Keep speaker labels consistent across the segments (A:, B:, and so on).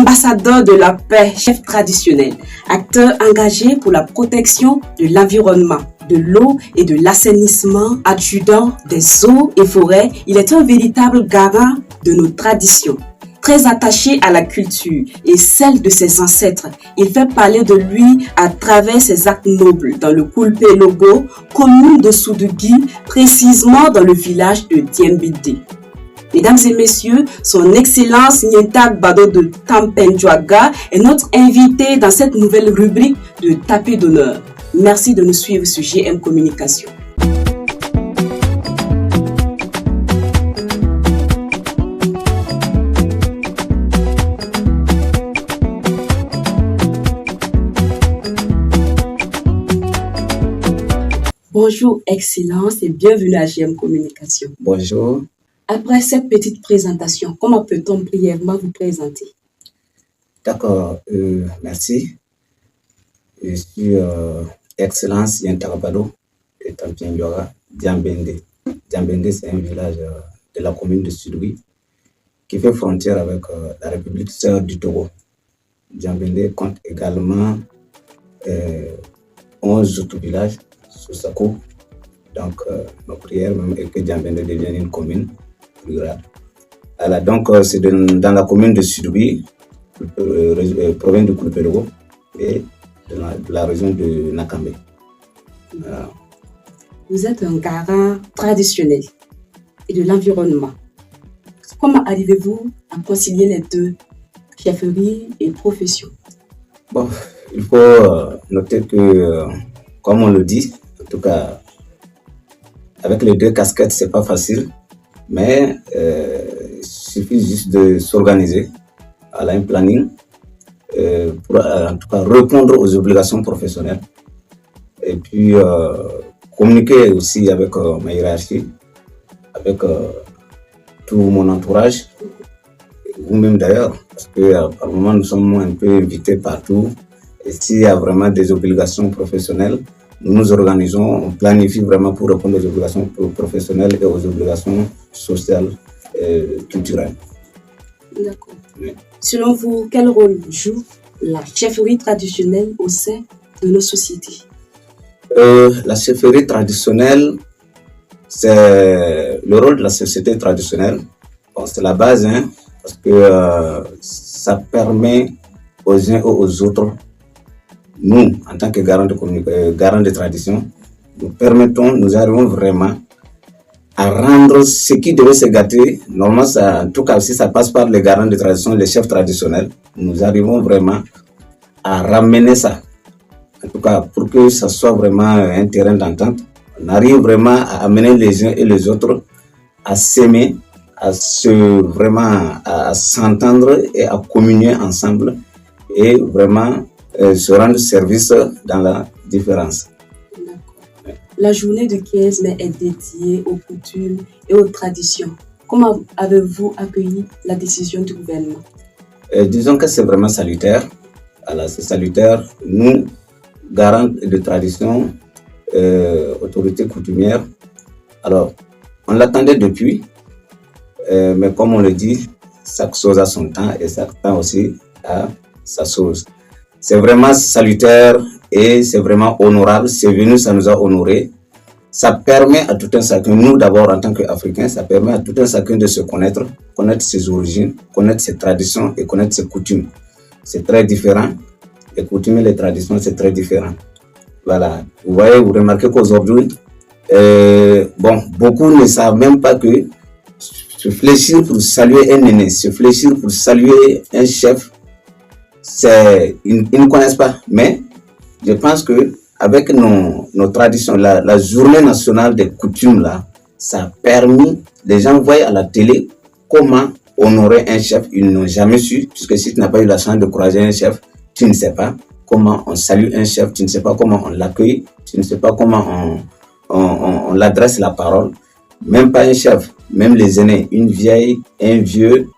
A: ambassadeur de la paix, chef traditionnel, acteur engagé pour la protection de l'environnement, de l'eau et de l'assainissement, adjudant des eaux et forêts, il est un véritable garant de nos traditions. Très attaché à la culture et celle de ses ancêtres, il fait parler de lui à travers ses actes nobles dans le Kulpe Logo, commune de Soudugui, précisément dans le village de Diembédé. Mesdames et messieurs, son Excellence Nyentak Bado de Tampenjoaga est notre invité dans cette nouvelle rubrique de Tapis d'honneur. Merci de nous suivre sur GM Communication. Bonjour Excellence et bienvenue à GM Communication.
B: Bonjour.
A: Après cette petite présentation, comment peut-on brièvement vous présenter?
B: D'accord, merci. Je suis Excellence Nyentak Bado de Tampenjoaga, Diembédé. Diembédé, c'est un village de la commune de Soudugui qui fait frontière avec la République sœur du Togo. Diembédé compte également 11 autres villages sous sa coupe. Donc, ma prière même est que Diembédé devienne une commune rurale. Alors, donc, c'est dans la commune de Soudugui, province de Kulpe Logo, et de la région de Nakambe. Voilà.
A: Vous êtes un garant traditionnel et de l'environnement. Comment arrivez-vous à concilier les deux, chefferie et profession?
B: Bon, il faut noter que, comme on le dit, en tout cas, avec les deux casquettes, c'est pas facile, mais il suffit juste de s'organiser à un planning pour en tout cas répondre aux obligations professionnelles et puis communiquer aussi avec ma hiérarchie, avec tout mon entourage, vous-même d'ailleurs, parce que par moment nous sommes un peu invités partout et s'il y a vraiment des obligations professionnelles, nous nous organisons, on planifie vraiment pour répondre aux obligations professionnelles et aux obligations sociales et culturelles.
A: D'accord. Oui. Selon vous, quel rôle joue la chefferie traditionnelle au sein de nos sociétés?
B: La chefferie traditionnelle, c'est le rôle de la société traditionnelle. Bon, c'est la base, hein, parce que ça permet aux uns et aux autres, nous, en tant que garants de tradition, nous arrivons vraiment à rendre ce qui devait se gâter. Normalement, ça, en tout cas, si ça passe par les garants de tradition, les chefs traditionnels, nous arrivons vraiment à ramener ça. En tout cas, pour que ça soit vraiment un terrain d'entente, on arrive vraiment à amener les uns et les autres à s'aimer, à s'entendre et à communier ensemble et vraiment se rendre service dans la différence.
A: La journée du 15 mai est dédiée aux coutumes et aux traditions. Comment avez-vous accueilli la décision du gouvernement?
B: Disons que c'est vraiment salutaire. Alors, c'est salutaire. Nous, garants de tradition, autorités coutumières, alors, on l'attendait depuis, mais comme on le dit, chaque chose a son temps et chaque temps aussi a sa chose. C'est vraiment salutaire et c'est vraiment honorable. C'est venu, ça nous a honorés. Ça permet à tout un chacun, nous d'abord en tant qu'Africains, ça permet à tout un chacun de se connaître, connaître ses origines, connaître ses traditions et connaître ses coutumes. C'est très différent. Les coutumes et les traditions, c'est très différent. Voilà. Vous voyez, vous remarquez qu'aujourd'hui, beaucoup ne savent même pas que se fléchir pour saluer un aîné, se fléchir pour saluer un chef, ils ne connaissent pas. Mais je pense que avec nos traditions, la journée nationale des coutumes, là, ça a permis, les gens voient à la télé comment honorer un chef. Ils n'ont jamais su, puisque si tu n'as pas eu la chance de croiser un chef, tu ne sais pas comment on salue un chef, tu ne sais pas comment on l'accueille, tu ne sais pas comment on l'adresse la parole. Même pas un chef, même les aînés, une vieille, un vieux,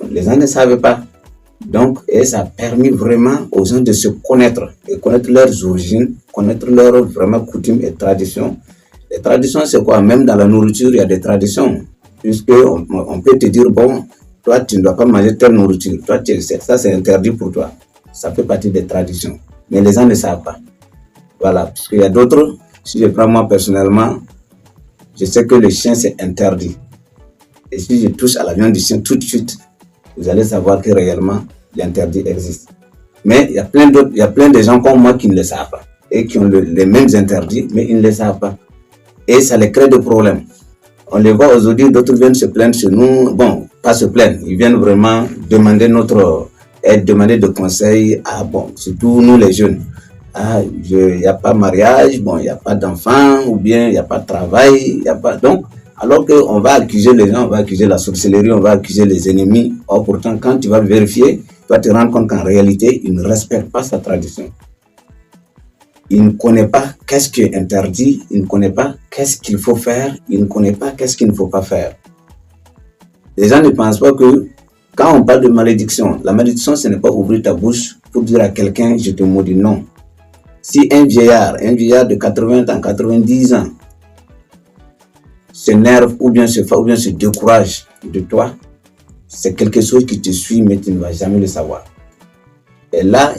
B: les gens ne savaient pas. Donc, et ça a permis vraiment aux gens de se connaître, et connaître leurs origines, connaître leurs vraiment coutumes et traditions. Les traditions, c'est quoi? Même dans la nourriture, il y a des traditions. Puisque on peut te dire, bon, toi, tu ne dois pas manger telle nourriture. Toi, ça, c'est interdit pour toi. Ça fait partie des traditions. Mais les gens ne savent pas. Voilà, parce qu'il y a d'autres, si je prends moi personnellement, je sais que le chien, c'est interdit. Et si je touche à la viande du chien tout de suite, vous allez savoir que réellement, l'interdit existe. Mais il y a plein de gens comme moi qui ne le savent pas et qui ont les mêmes interdits, mais ils ne le savent pas. Et ça les crée des problèmes. On les voit aujourd'hui, d'autres viennent se plaindre chez nous. Bon, pas se plaindre, ils viennent vraiment demander notre aide, demander des conseils. Ah bon, surtout nous les jeunes. Ah, il n'y a pas mariage, bon, il n'y a pas d'enfants, ou bien il n'y a pas de travail, il n'y a pas. Donc, alors qu'on va accuser les gens, on va accuser la sorcellerie, on va accuser les ennemis. Or, pourtant, quand tu vas vérifier, tu vas te rendre compte qu'en réalité, il ne respecte pas sa tradition. Il ne connaît pas qu'est-ce qui est interdit, il ne connaît pas qu'est-ce qu'il faut faire, il ne connaît pas qu'est-ce qu'il ne faut pas faire. Les gens ne pensent pas que quand on parle de malédiction, la malédiction, ce n'est pas ouvrir ta bouche pour dire à quelqu'un, je te maudis, non. Si un vieillard de 80 ans, 90 ans, s'énerve ou bien se décourage de toi, c'est quelque chose qui te suit, mais tu ne vas jamais le savoir. Et là,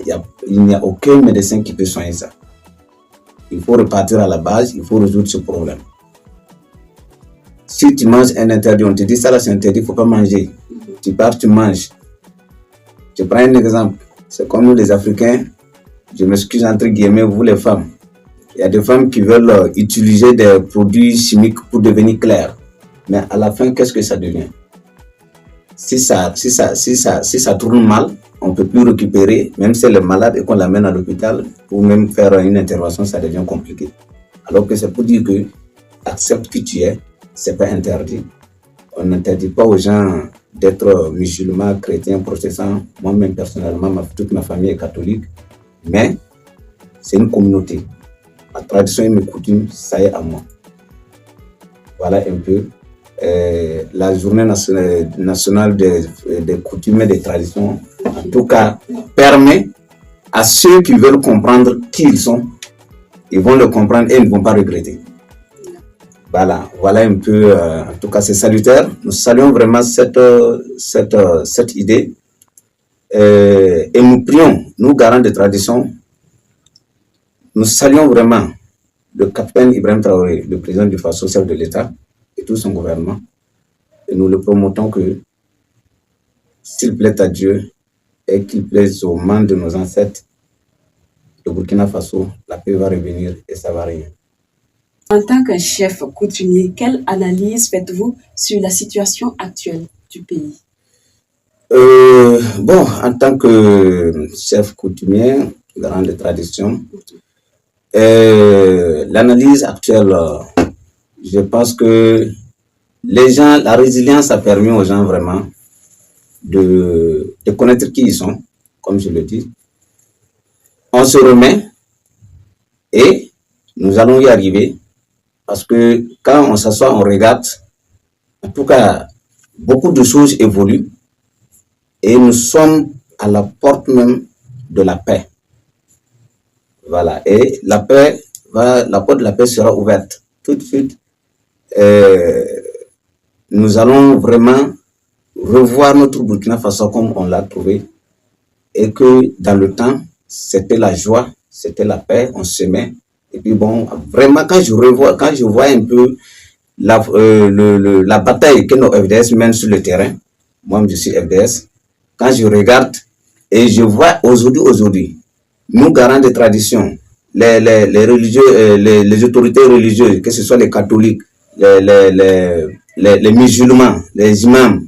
B: il n'y a aucun médecin qui peut soigner ça. Il faut repartir à la base, il faut résoudre ce problème. Si tu manges un interdit, on te dit ça là c'est interdit, il ne faut pas manger. Tu pars, tu manges. Je prends un exemple. C'est comme nous les Africains, je m'excuse entre guillemets, vous les femmes. Il y a des femmes qui veulent utiliser des produits chimiques pour devenir claires. Mais à la fin, qu'est-ce que ça devient? Si ça tourne mal, on ne peut plus récupérer, même si elle est malade et qu'on l'amène à l'hôpital, pour même faire une intervention, ça devient compliqué. Alors que c'est pour dire que accepte qui tu es, c'est pas interdit. On n'interdit pas aux gens d'être musulmans, chrétiens, protestants. Moi-même, personnellement, toute ma famille est catholique. Mais c'est une communauté. Ma tradition et mes coutumes, ça y est à moi. Voilà un peu. La journée nationale des coutumes et des traditions, en tout cas, permet à ceux qui veulent comprendre qui ils sont, ils vont le comprendre et ils ne vont pas regretter. Voilà un peu, en tout cas, c'est salutaire. Nous saluons vraiment cette idée et nous prions, nous garants des traditions, nous saluons vraiment le capitaine Ibrahim Traoré, le président du Faso, chef de l'État, et tout son gouvernement. Et nous le promotons que, s'il plaît à Dieu et qu'il plaise aux mains de nos ancêtres, le Burkina Faso, la paix va revenir et ça va rien.
A: En tant que chef coutumier, quelle analyse faites-vous sur la situation actuelle du pays?
B: Bon, en tant que chef coutumier, garant de tradition, l'analyse actuelle, je pense que les gens, la résilience a permis aux gens vraiment de connaître qui ils sont, comme je le dis. On se remet et nous allons y arriver parce que quand on s'assoit, on regarde, en tout cas, beaucoup de choses évoluent et nous sommes à la porte même de la paix. Voilà, et la porte de la paix sera ouverte tout de suite. Nous allons vraiment revoir notre Burkina Faso comme on l'a trouvé et que dans le temps, c'était la joie, c'était la paix, on s'aimait. Et puis bon, vraiment quand je vois un peu la bataille que nos FDS mènent sur le terrain, moi je suis FDS, quand je regarde et je vois aujourd'hui, nous garants des traditions, les religieux, les autorités religieuses, que ce soit les catholiques, les musulmans, les imams,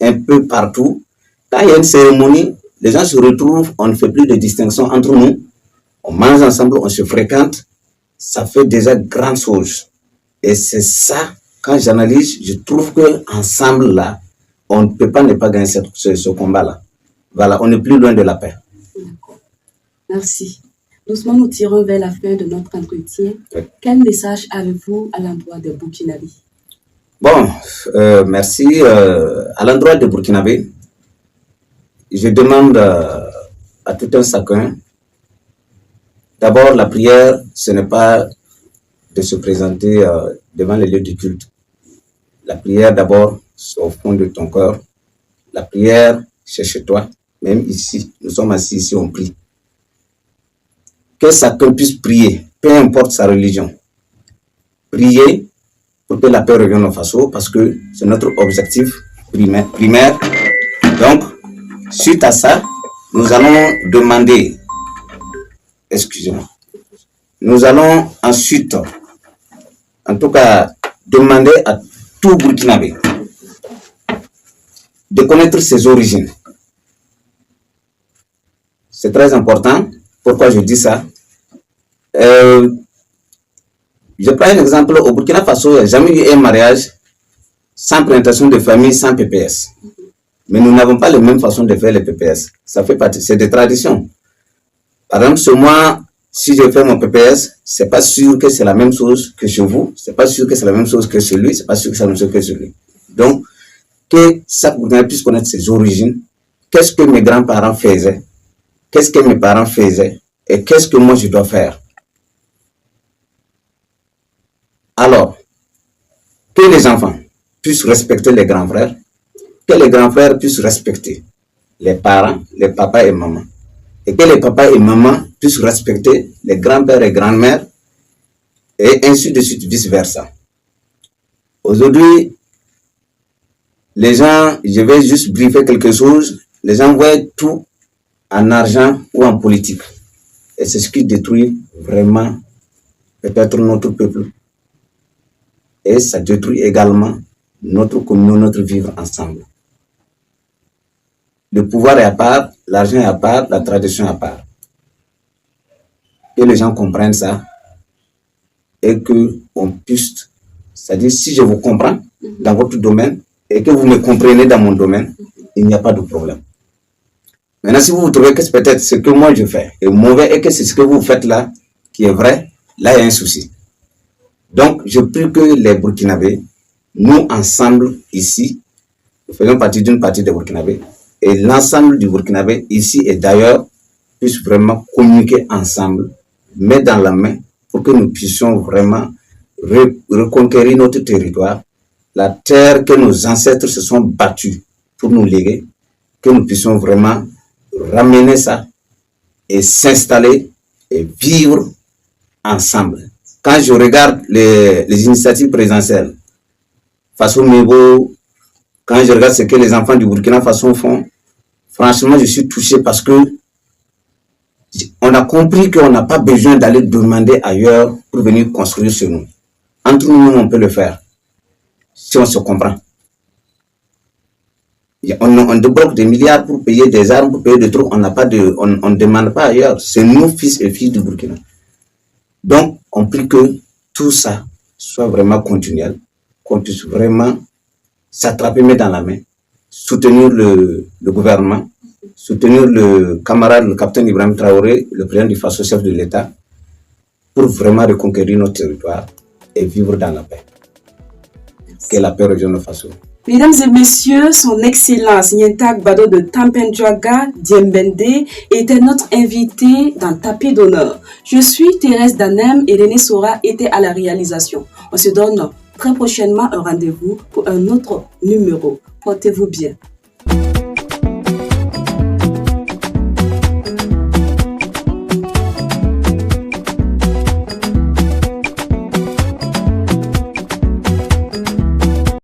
B: un peu partout, quand il y a une cérémonie, les gens se retrouvent, on ne fait plus de distinction entre nous, on mange ensemble, on se fréquente, ça fait déjà grande chose. Et c'est ça, quand j'analyse, je trouve qu'ensemble là, on ne peut pas ne pas gagner ce combat-là. Voilà, on est plus loin de la paix.
A: D'accord. Merci. Doucement, nous tirons vers la fin de notre entretien.
B: Oui.
A: Quel message avez-vous à l'endroit des Burkinabés?
B: Bon, merci. À l'endroit des Burkinabés, je demande à tout un chacun, d'abord la prière, ce n'est pas de se présenter devant les lieux du culte. La prière d'abord, c'est au fond de ton cœur. La prière, c'est chez toi. Même ici, nous sommes assis ici, on prie. Que chacun puisse prier, peu importe sa religion. Prier pour que la paix revienne au Faso, parce que c'est notre objectif primaire. Donc, suite à ça, nous allons demander, excusez-moi, nous allons ensuite, en tout cas, demander à tout Burkinabé de connaître ses origines. C'est très important. Pourquoi je dis ça? Je prends un exemple. Au Burkina Faso, il n'y a jamais eu un mariage sans présentation de famille, sans PPS. Mais nous n'avons pas les mêmes façons de faire les PPS. Ça fait partie, c'est des traditions. Par exemple, chez moi, si je fais mon PPS, c'est pas sûr que c'est la même chose que chez vous. C'est pas sûr que c'est la même chose que chez lui. C'est pas sûr que c'est la même chose que chez lui. Donc, que chaque Burkinabé puisse connaître ses origines. Qu'est-ce que mes grands-parents faisaient? Qu'est-ce que mes parents faisaient? Et qu'est-ce que moi je dois faire? Alors, que les enfants puissent respecter les grands frères, que les grands frères puissent respecter les parents, les papas et mamans, et que les papas et mamans puissent respecter les grands-pères et grands-mères, et ainsi de suite, vice-versa. Aujourd'hui, les gens, je vais juste briefer quelque chose, les gens voient tout en argent ou en politique. Et c'est ce qui détruit vraiment peut-être notre peuple. Et ça détruit également notre communion, notre vivre ensemble. Le pouvoir est à part, l'argent est à part, la tradition est à part. Que les gens comprennent ça et qu'on puisse, c'est-à-dire si je vous comprends dans votre domaine et que vous me comprenez dans mon domaine, il n'y a pas de problème. Maintenant, si vous trouvez que c'est peut-être ce que moi je fais est mauvais et que c'est ce que vous faites là qui est vrai, là il y a un souci. Donc, je prie que les Burkinabés, nous ensemble ici, nous faisons partie d'une partie des Burkinabés, et l'ensemble du Burkinabé ici et d'ailleurs puissent vraiment communiquer ensemble, main dans la main, pour que nous puissions vraiment reconquérir notre territoire, la terre que nos ancêtres se sont battus pour nous léguer, que nous puissions vraiment ramener ça et s'installer et vivre ensemble. Quand je regarde les initiatives présidentielles, Faso Mebo, quand je regarde ce que les enfants du Burkina Faso font, franchement, je suis touché parce que on a compris qu'on n'a pas besoin d'aller demander ailleurs pour venir construire chez nous. Entre nous, on peut le faire, si on se comprend. On débloque des milliards pour payer des armes, pour payer des trucs, on ne demande pas ailleurs. C'est nous, fils et filles du Burkina. Donc, on prie que tout ça soit vraiment continuel, qu'on puisse vraiment s'attraper main dans la main, soutenir le gouvernement, soutenir le camarade, le capitaine Ibrahim Traoré, le président du Faso, chef de l'État, pour vraiment reconquérir notre territoire et vivre dans la paix. Que la paix revienne au Faso.
A: Mesdames et messieurs, son Excellence Nyentak Bado de Tampenjoaga, Diembende, était notre invité dans Tapis d'honneur. Je suis Thérèse Danem et René Sora était à la réalisation. On se donne très prochainement un rendez-vous pour un autre numéro. Portez-vous bien.